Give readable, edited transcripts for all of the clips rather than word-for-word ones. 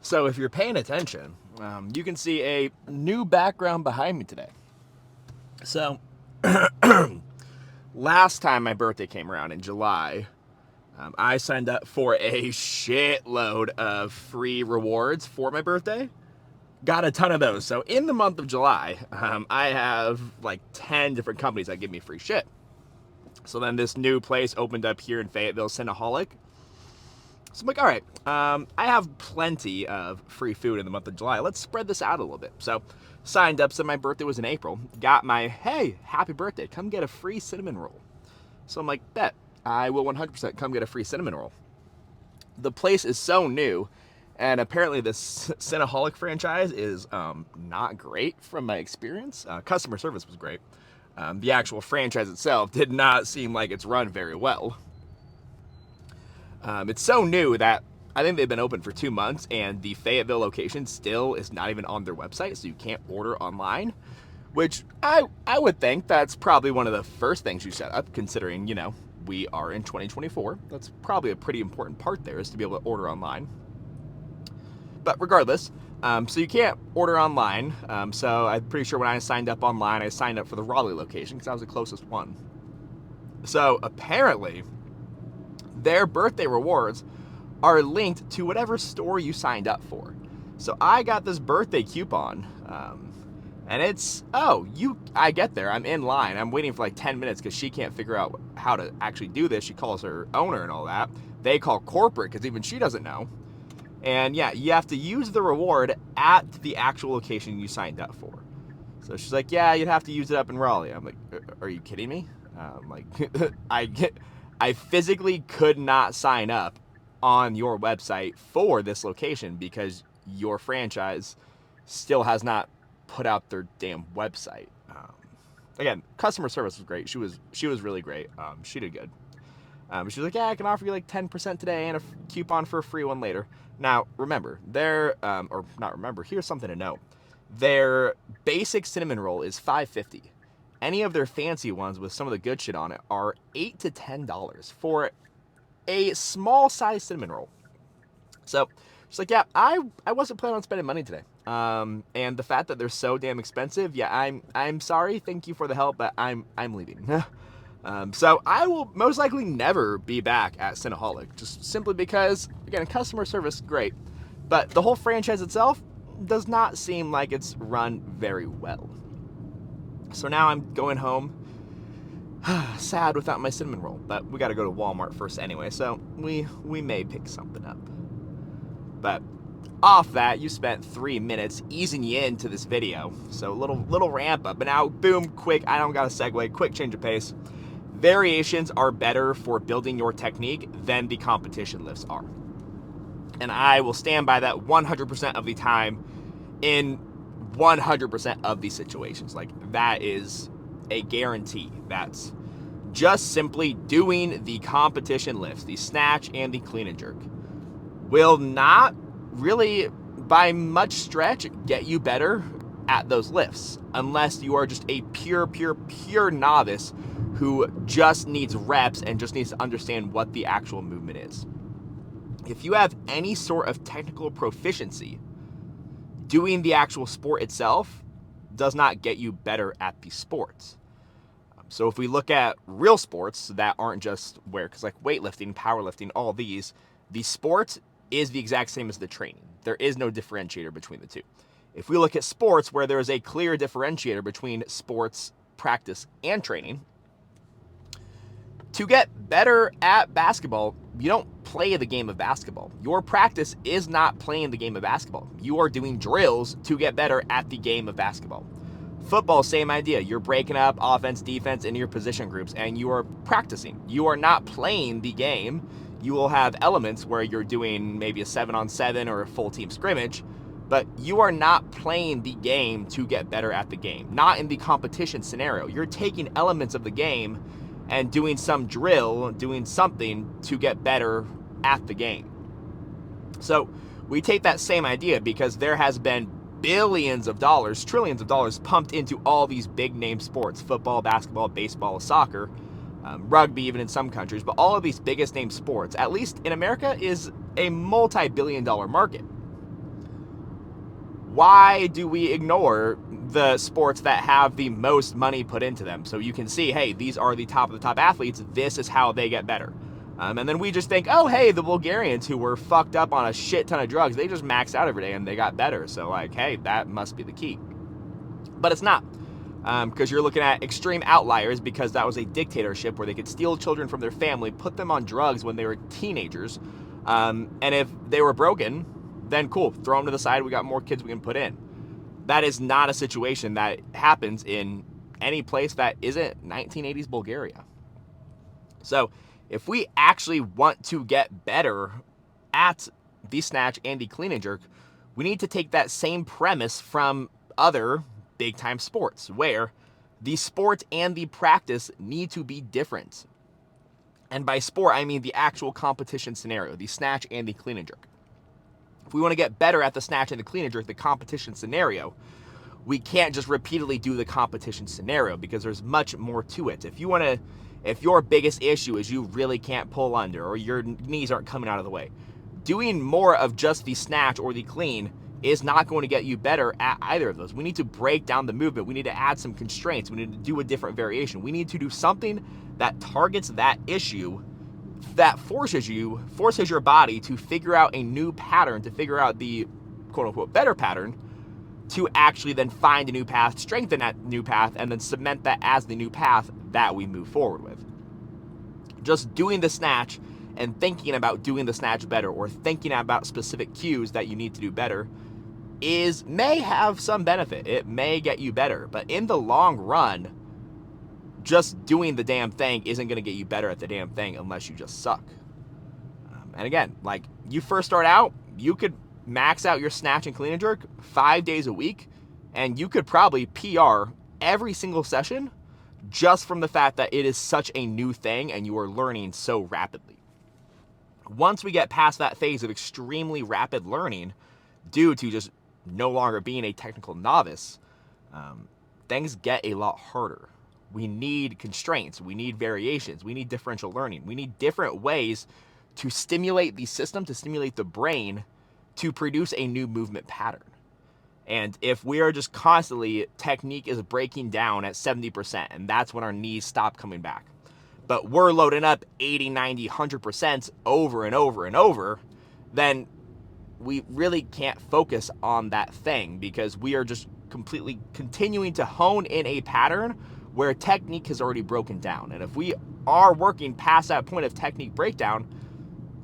So if you're paying attention, you can see a new background behind me today. So last time my birthday came around in July, I signed up for a shitload of free rewards for my birthday. Got a ton of those. So in the month of July, I have like 10 different companies that give me free shit. So then this new place opened up here in Fayetteville, Cinnaholic. So I'm like, all right, I have plenty of free food in the month of July. Let's spread this out a little bit. So signed up, said my birthday was in April. Got my, hey, happy birthday, come get a free cinnamon roll. So I'm like, bet, I will 100% come get a free cinnamon roll. The place is so new, and apparently this Cinnaholic franchise is not great from my experience. Customer service was great. The actual franchise itself did not seem like it's run very well. It's so new that I think they've been open for 2 months, and the Fayetteville location still is not even on their website, so you can't order online, which I would think that's probably one of the first things you set up, considering, you know, we are in 2024. That's probably a pretty important part there, is to be able to order online. But regardless, so you can't order online. So I'm pretty sure when I signed up online, I signed up for the Raleigh location because that was the closest one. So apparently, their birthday rewards are linked to whatever store you signed up for. So I got this birthday coupon, and it's, I get there, I'm in line, I'm waiting for like 10 minutes because she can't figure out how to actually do this. She calls her owner and all that. They call corporate because even she doesn't know. And yeah, you have to use the reward at the actual location you signed up for. So she's like, yeah, you'd have to use it up in Raleigh. I'm like, are you kidding me? Like, I physically could not sign up on your website for this location because your franchise still has not put out their damn website. Again, customer service was great. She was really great. She did good. She was like, yeah, I can offer you like 10% today and a coupon for a free one later. Now, remember, here's something to know. Their basic cinnamon roll is $5.50. Any of their fancy ones with some of the good shit on it are $8 to $10 for a small size cinnamon roll. So she's like, yeah, I wasn't planning on spending money today. And the fact that they're so damn expensive, yeah, I'm sorry. Thank you for the help, but I'm leaving. So I will most likely never be back at Cinnaholic, just simply because, again, customer service, great. But the whole franchise itself does not seem like it's run very well. So now I'm going home, sad without my cinnamon roll, but we gotta go to Walmart first anyway, so we may pick something up. But off that, you spent 3 minutes easing you into this video, so little ramp up, and now, boom, quick, I don't got a segue, quick change of pace. Variations are better for building your technique than the competition lifts are. And I will stand by that 100% of the time in 100% of these situations. Like, that is a guarantee. That's just simply doing the competition lifts, the snatch and the clean and jerk, will not really, by much stretch, get you better at those lifts, unless you are just a pure novice who just needs reps and just needs to understand what the actual movement is. If you have any sort of technical proficiency, doing the actual sport itself does not get you better at the sports. So if we look at real sports that aren't just because like weightlifting, powerlifting, all these, the sport is the exact same as the training. There is no differentiator between the two. If we look at sports where there is a clear differentiator between sports, practice, and training, to get better at basketball, you don't play the game of basketball. Your practice is not playing the game of basketball. You are doing drills to get better at the game of basketball. Football, same idea. You're breaking up offense, defense into your position groups, and you are practicing. You are not playing the game. You will have elements where you're doing maybe a 7-on-7 or a full team scrimmage, but you are not playing the game to get better at the game. Not in the competition scenario. You're taking elements of the game and doing some drill, doing something to get better at the game. So we take that same idea because there has been billions of dollars, trillions of dollars pumped into all these big name sports, football, basketball, baseball, soccer, rugby even in some countries, but all of these biggest name sports, at least in America, is a multi-billion-dollar market. why do we ignore the sports that have the most money put into them? So you can see, hey, these are the top of the top athletes. This is how they get better. And then we just think, oh, hey, the Bulgarians who were fucked up on a shit ton of drugs, they just maxed out every day and they got better. So, like, hey, that must be the key. But it's not. Because you're looking at extreme outliers, because that was a dictatorship where they could steal children from their family, put them on drugs when they were teenagers. And if they were broken, then cool, throw them to the side. We got more kids we can put in. That is not a situation that happens in any place that isn't 1980s Bulgaria. So if we actually want to get better at the snatch and the clean and jerk, we need to take that same premise from other big time sports, where the sport and the practice need to be different. And by sport, I mean the actual competition scenario, the snatch and the clean and jerk. If we want to get better at the snatch and the clean and jerk, the competition scenario, we can't just repeatedly do the competition scenario, because there's much more to it. If your biggest issue is you really can't pull under, or your knees aren't coming out of the way, doing more of just the snatch or the clean is not going to get you better at either of those. We need to break down the movement. We need to add some constraints. We need to do a different variation. We need to do something that targets that issue, that forces your body to figure out a new pattern, to figure out the quote unquote better pattern, to actually then find a new path, strengthen that new path, and then cement that as the new path that we move forward with. Just doing the snatch and thinking about doing the snatch better, or thinking about specific cues that you need to do better, may have some benefit. It may get you better, but in the long run, just doing the damn thing isn't going to get you better at the damn thing unless you just suck. And again, like, you first start out, you could max out your snatch and clean and jerk 5 days a week, and you could probably PR every single session just from the fact that it is such a new thing and you are learning so rapidly. Once we get past that phase of extremely rapid learning, due to just no longer being a technical novice, things get a lot harder. We need constraints, we need variations, we need differential learning, we need different ways to stimulate the system, to stimulate the brain, to produce a new movement pattern. And if we are just constantly, technique is breaking down at 70%, and that's when our knees stop coming back. But we're loading up 80, 90, 100% over and over and over, then we really can't focus on that thing, because we are just completely continuing to hone in a pattern where technique has already broken down. And if we are working past that point of technique breakdown,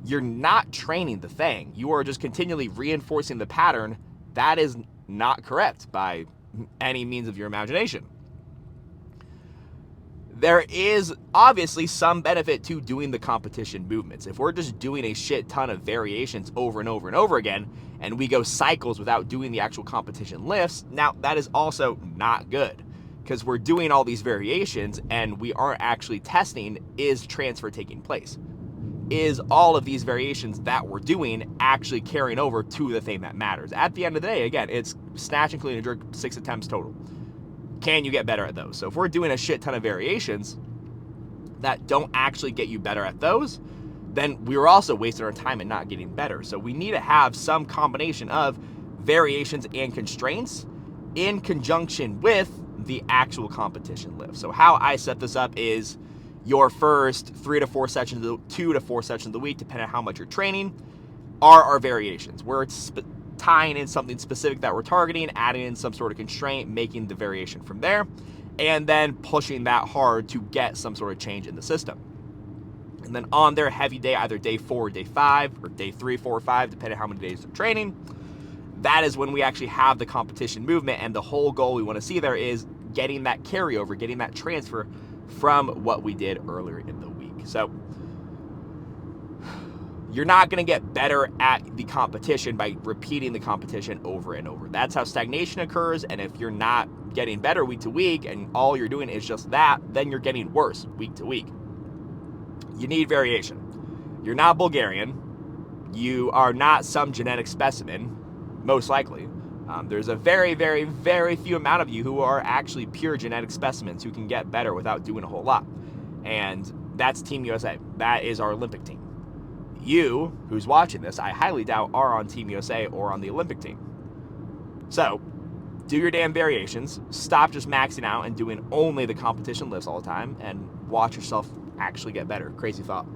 you're not training the thing. You are just continually reinforcing the pattern that is not correct by any means of your imagination. There is obviously some benefit to doing the competition movements. If we're just doing a shit ton of variations over and over and over again, and we go cycles without doing the actual competition lifts, now that is also not good, because we're doing all these variations and we aren't actually testing, is transfer taking place? Is all of these variations that we're doing actually carrying over to the thing that matters? At the end of the day, again, it's snatch and clean and jerk, 6 attempts total. Can you get better at those? So if we're doing a shit ton of variations that don't actually get you better at those, then we're also wasting our time and not getting better. So we need to have some combination of variations and constraints in conjunction with the actual competition lift. So how I set this up is your first 3 to 4 sessions, 2 to 4 sessions a week, depending on how much you're training, are our variations, where it's tying in something specific that we're targeting, adding in some sort of constraint, making the variation from there, and then pushing that hard to get some sort of change in the system. And then on their heavy day, either day 4 or day 5, or day 3, 4, or 5, depending on how many days they're training, that is when we actually have the competition movement, and the whole goal we want to see there is getting that carryover, getting that transfer from what we did earlier in the week. So you're not going to get better at the competition by repeating the competition over and over. That's how stagnation occurs, and if you're not getting better week to week and all you're doing is just that, then you're getting worse week to week. You need variation. You're not Bulgarian. You are not some genetic specimen, most likely. There's a very, very, very few amount of you who are actually pure genetic specimens who can get better without doing a whole lot. And that's Team USA. That is our Olympic team. You, who's watching this, I highly doubt are on Team USA or on the Olympic team. So, do your damn variations, stop just maxing out and doing only the competition lifts all the time, and watch yourself actually get better. Crazy thought.